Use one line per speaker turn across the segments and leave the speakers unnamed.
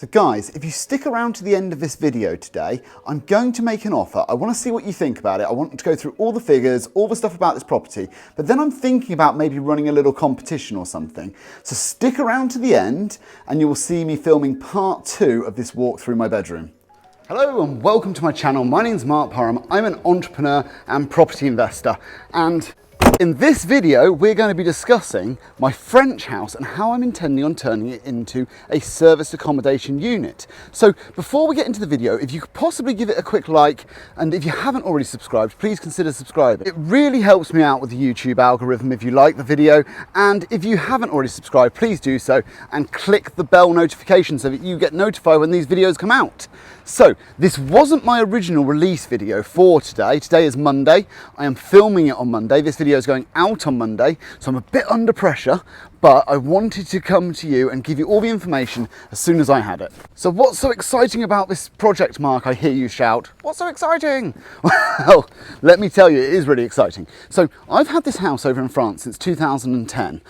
So guys, if you stick around to the end of this video today, I'm going to make an offer. I want to see what you think about it. I want to go through all the figures, all the stuff about this property, but then I'm thinking about maybe running a little competition or something. So stick around to the end and you will see me filming part 2 of this walk through my bedroom. Hello and welcome to my channel. My name's Mark Parham. I'm an entrepreneur and property investor, and in this video, we're going to be discussing my French house and how I'm intending on turning it into a serviced accommodation unit. So before we get into the video, if you could possibly give it a quick like, and if you haven't already subscribed, please consider subscribing. It really helps me out with the YouTube algorithm if you like the video, and if you haven't already subscribed, please do so and click the bell notification so that you get notified when these videos come out. So this wasn't my original release video for today. Today is Monday. I am filming it on Monday. This video is going out on Monday, so I'm a bit under pressure, but I wanted to come to you and give you all the information as soon as I had it. So what's so exciting about this project, Mark? I hear you shout. What's so exciting? Well, let me tell you, it is really exciting. So I've had this house over in France since 2010.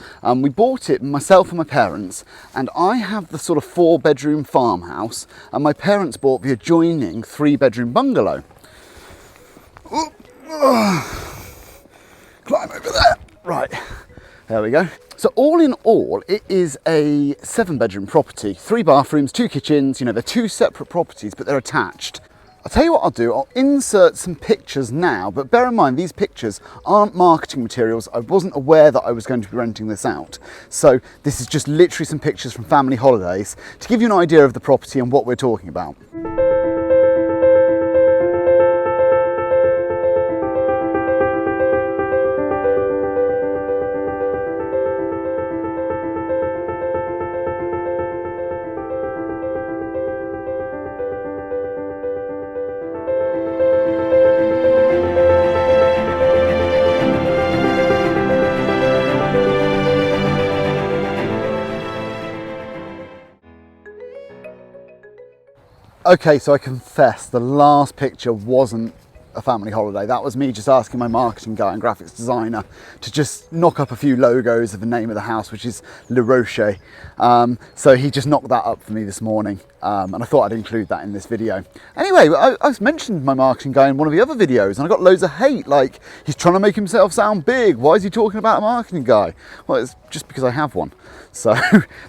We bought it, myself and my parents, and I have the sort of 4-bedroom farmhouse, and my parents bought the adjoining 3-bedroom bungalow. Climb over there. Right, there we go. So all in all, it is a 7-bedroom property, 3 bathrooms, 2 kitchens. You know, they're 2 separate properties, but they're attached. I'll tell you what I'll do, I'll insert some pictures now, but bear in mind, these pictures aren't marketing materials. I wasn't aware that I was going to be renting this out. So this is just literally some pictures from family holidays to give you an idea of the property and what we're talking about. Okay, so I confess the last picture wasn't a family holiday. That was me just asking my marketing guy and graphics designer to just knock up a few logos of the name of the house, which is Le Rocher. So he just knocked that up for me this morning, and I thought I'd include that in this video. Anyway, I mentioned my marketing guy in one of the other videos, and I got loads of hate, like, he's trying to make himself sound big. Why is he talking about a marketing guy? Well, it's just because I have one. So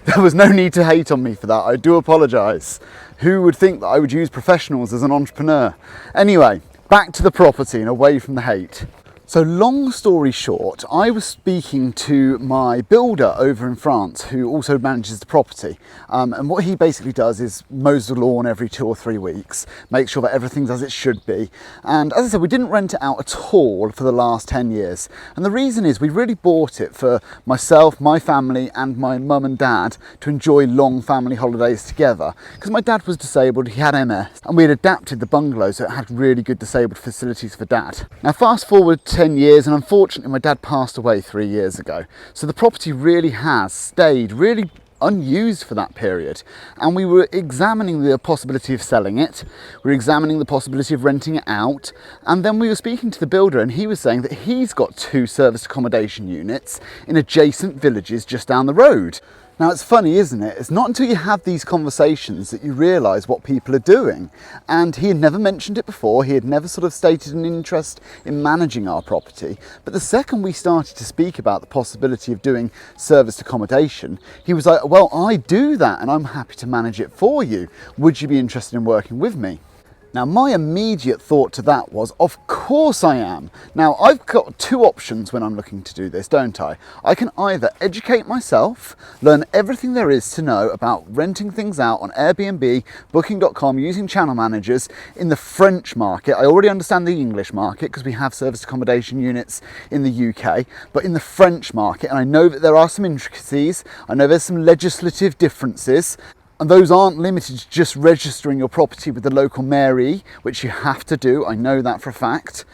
there was no need to hate on me for that. I do apologise. Who would think that I would use professionals as an entrepreneur? Anyway, back to the property and away from the hate. So long story short, I was speaking to my builder over in France who also manages the property, and what he basically does is mows the lawn every 2 or 3 weeks, makes sure that everything's as it should be. And as I said, we didn't rent it out at all for the last 10 years. And the reason is we really bought it for myself, my family and my mum and dad to enjoy long family holidays together. Because my dad was disabled, he had MS, and we had adapted the bungalow so it had really good disabled facilities for dad. Now fast forward 10 years, and unfortunately my dad passed away 3 years ago, so the property really has stayed really unused for that period, and we were examining the possibility of selling it, we were examining the possibility of renting it out, and then we were speaking to the builder and he was saying that he's got 2 serviced accommodation units in adjacent villages just down the road. Now it's funny, isn't it? It's not until you have these conversations that you realise what people are doing. And he had never mentioned it before, he had never sort of stated an interest in managing our property. But the second we started to speak about the possibility of doing serviced accommodation, he was like, well, I do that and I'm happy to manage it for you. Would you be interested in working with me? Now my immediate thought to that was, of course I am. Now I've got 2 options when I'm looking to do this, don't I? I can either educate myself, learn everything there is to know about renting things out on Airbnb, Booking.com, using channel managers in the French market. I already understand the English market because we have serviced accommodation units in the UK, but in the French market, and I know that there are some intricacies, I know there's some legislative differences, and those aren't limited to just registering your property with the local mairie, which you have to do, I know that for a fact.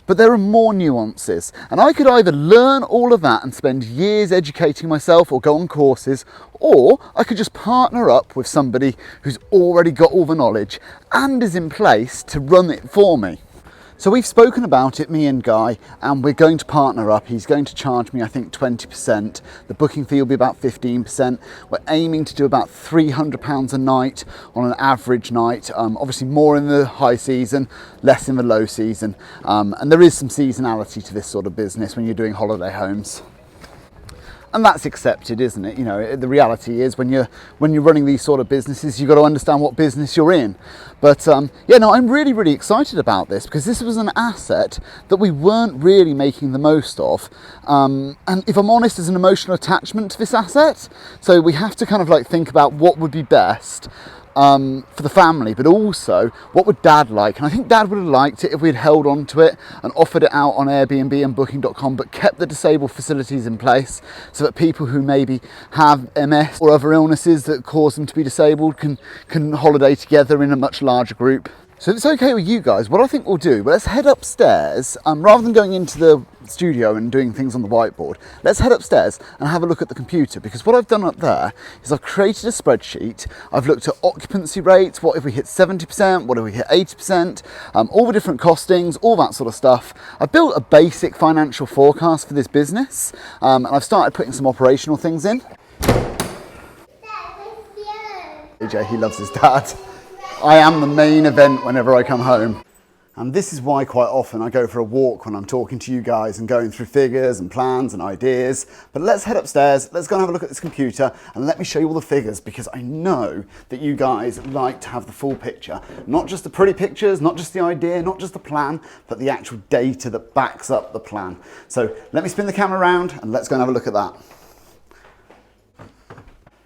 But there are more nuances, and I could either learn all of that and spend years educating myself or go on courses, or I could just partner up with somebody who's already got all the knowledge and is in place to run it for me. So we've spoken about it, me and Guy, and we're going to partner up. He's going to charge me, I think, 20%. The booking fee will be about 15%. We're aiming to do about £300 a night on an average night. Obviously more in the high season, less in the low season. And there is some seasonality to this sort of business when you're doing holiday homes. And that's accepted, isn't it? You know, the reality is when you're running these sort of businesses, you've got to understand what business you're in. But yeah, no, I'm really excited about this because this was an asset that we weren't really making the most of. And if I'm honest, there's an emotional attachment to this asset. So we have to kind of like think about what would be best for the family, but also what would Dad like. And I think Dad would have liked it if we'd held on to it and offered it out on Airbnb and Booking.com, but kept the disabled facilities in place so that people who maybe have MS or other illnesses that cause them to be disabled can holiday together in a much larger group. So if it's okay with you guys, what I think we'll do, let's head upstairs, rather than going into the studio and doing things on the whiteboard, let's head upstairs and have a look at the computer, because what I've done up there is I've created a spreadsheet. I've looked at occupancy rates, what if we hit 70%, what if we hit 80%, all the different costings, all that sort of stuff. I've built a basic financial forecast for this business, and I've started putting some operational things in. AJ, he loves his dad. I am the main event whenever I come home. And this is why quite often I go for a walk when I'm talking to you guys and going through figures and plans and ideas. But let's head upstairs, let's go and have a look at this computer and let me show you all the figures, because I know that you guys like to have the full picture. Not just the pretty pictures, not just the idea, not just the plan, but the actual data that backs up the plan. So let me spin the camera around and let's go and have a look at that.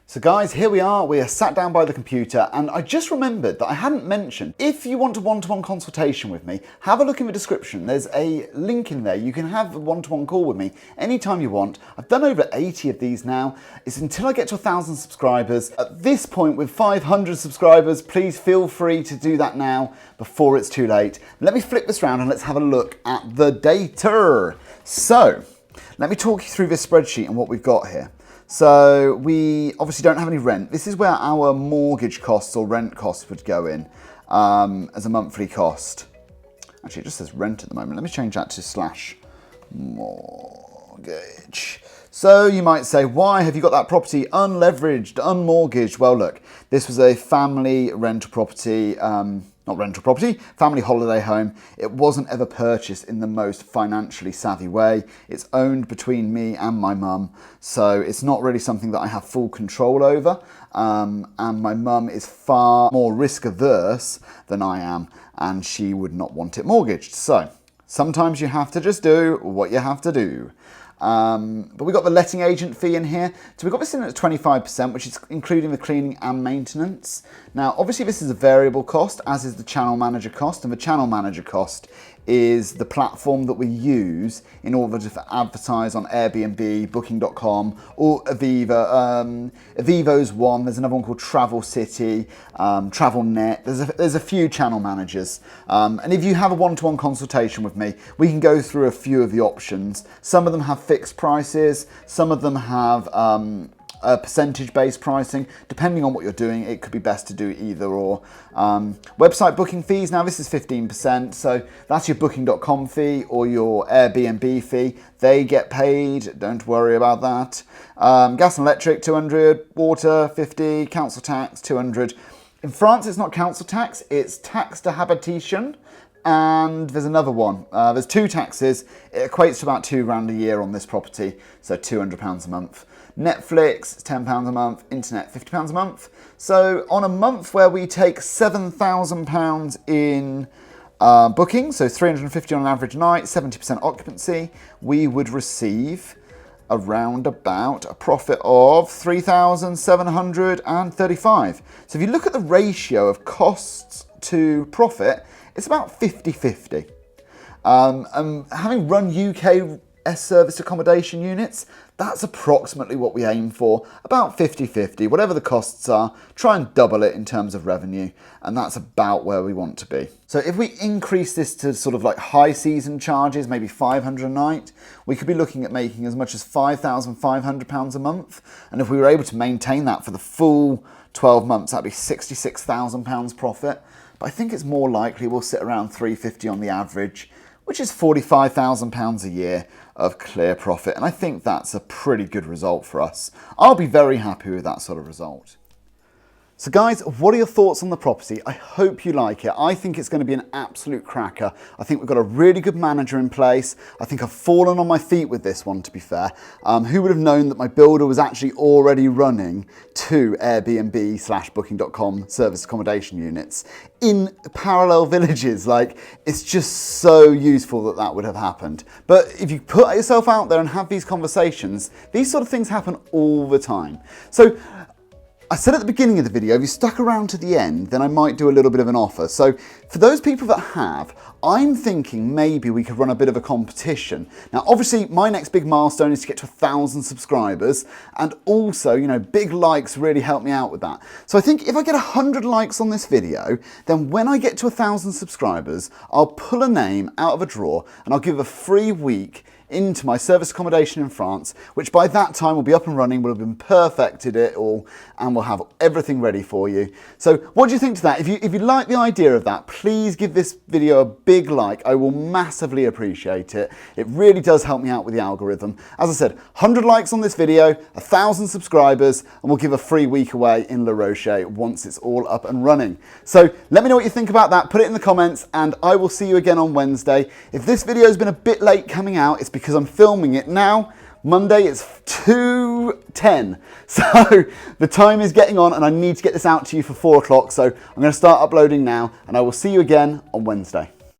So guys, here we are sat down by the computer, and I just remembered that I hadn't mentioned, if you want a one-to-one consultation with me, have a look in the description. There's a link in there. You can have a one-to-one call with me anytime you want. I've done over 80 of these now. It's until I get to 1,000 subscribers. At this point, with 500 subscribers, please feel free to do that now before it's too late. Let me flip this around and let's have a look at the data. So, let me talk you through this spreadsheet and what we've got here. So we obviously don't have any rent. This is where our mortgage costs or rent costs would go in as a monthly cost. Actually, it just says rent at the moment. Let me change that to /mortgage. So you might say, why have you got that property unleveraged, unmortgaged? Well, look, this was a family rental property, family holiday home. It wasn't ever purchased in the most financially savvy way. It's owned between me and my mum, so it's not really something that I have full control over. And my mum is far more risk averse than I am, and she would not want it mortgaged. So sometimes you have to just do what you have to do. But we got the letting agent fee in here. So we got this in at 25%, which is including the cleaning and maintenance. Now, obviously this is a variable cost, as is the channel manager cost, and the channel manager cost is the platform that we use in order to advertise on Airbnb, Booking.com, or Aviva. Avivo's one. There's another one called Travel City, TravelNet. There's a few channel managers. And if you have a one-to-one consultation with me, we can go through a few of the options. Some of them have fixed prices. Some of them have percentage-based pricing. Depending on what you're doing, it could be best to do either or. Website booking fees, now this is 15%, so that's your Booking.com fee or your Airbnb fee. They get paid, don't worry about that. Gas and electric, 200, water, 50, council tax, 200. In France, it's not council tax, it's taxe de habitation. And there's another one. There's two taxes. It equates to about £2,000 a year on this property, so £200 a month. Netflix, £10 a month. Internet, £50 a month. So on a month where we take £7,000 in bookings, so 350 on an average night, 70% occupancy, we would receive around about a profit of 3,735. So if you look at the ratio of costs to profit, it's about 50-50. Having run UK serviced accommodation units, that's approximately what we aim for, about 50-50. Whatever the costs are, try and double it in terms of revenue, and that's about where we want to be. So if we increase this to sort of like high season charges, maybe 500 a night, we could be looking at making as much as £5,500 a month. And if we were able to maintain that for the full 12 months, that'd be £66,000 profit. but I think it's more likely we'll sit around 350 on the average, which is £45,000 a year of clear profit. And I think that's a pretty good result for us. I'll be very happy with that sort of result. So guys, what are your thoughts on the property? I hope you like it. I think it's going to be an absolute cracker. I think we've got a really good manager in place. I think I've fallen on my feet with this one, to be fair. Who would have known that my builder was actually already running 2 Airbnb/Booking.com service accommodation units in parallel villages? Like, it's just so useful that that would have happened. But if you put yourself out there and have these conversations, these sort of things happen all the time. So I said at the beginning of the video, if you stuck around to the end, then I might do a little bit of an offer. So for those people that have, I'm thinking maybe we could run a bit of a competition. Now, obviously, my next big milestone is to get to 1,000 subscribers. And also, you know, big likes really help me out with that. So I think if I get 100 likes on this video, then when I get to 1,000 subscribers, I'll pull a name out of a drawer and I'll give a free week into my service accommodation in France, which by that time will be up and running, will have been perfected it all, and we'll have everything ready for you. So what do you think to that? If you like the idea of that, please give this video a big like. I will massively appreciate it. It really does help me out with the algorithm. As I said, 100 likes on this video, 1,000 subscribers, and we'll give a free week away in La Roche once it's all up and running. So let me know what you think about that. Put it in the comments, and I will see you again on Wednesday. If this video has been a bit late coming out, it's because I'm filming it now. Monday, it's 2:10. So the time is getting on and I need to get this out to you for 4 o'clock. So I'm going to start uploading now and I will see you again on Wednesday.